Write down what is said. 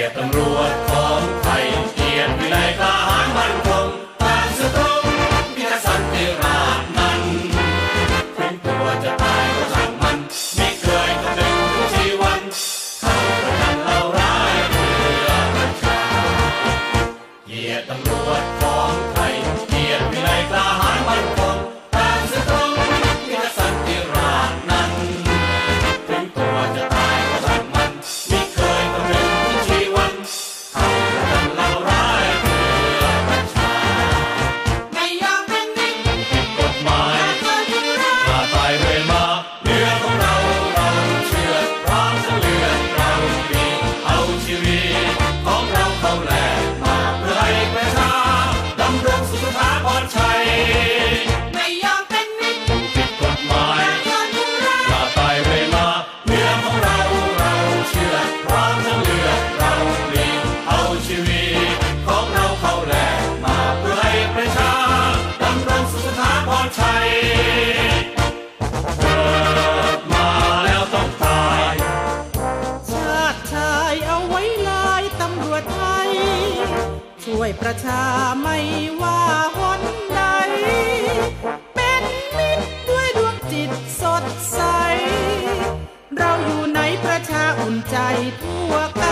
ยรติตำรวจของไทยเกียรติวินัยกล้าหาญมั่นคงตามสตรงพิทักษ์สันติราษฎร์นั้นถึงตัวจะตายก็ช่างมันไม่เคยคำนึงถึงชีวันเขาประกันเราร้ายเพื่อประชาเกียรติตำรวจของไทยเกียรติวินัยกล้าหาญมั่นคงตามสตรงพิทักษ์สันติราษฎร์นั้นถึงตัวจะตายก็ช่างมันไม่เคยคำนึงถึงชีวันเขาประกันเราร้ายเพื่อประชาไม่ยอมเป็นนิ่งผิดกฎหมายมาตายเรื่อยมาเรือของเราเชื่อพร้อมทั้งเลือดเรามีเอาชีวิตของเราเข้าแลกมาเพื่อให้ประชาดำรงสุขภาพปลอดภัยไม่ยอมเป็นนิ่งผิดกฎหมายมาตายเรื่อยมาเรือของเราเชื่อพร้อมทั้งเลือดเรามีเอาชีวิตของเราเข้าแลกมาเพื่อให้ประชาดำรงสุขภาพปลอดภัยเกิดมาแล้วต้องตาย ชาติชายเอาไว้ลายตำรวจไทยช่วยประชาไม่ว่าหนใดเป็นมิตรด้วยดวงจิตสดใสเราอยู่ในประชาอุ่นใจทั่วกัน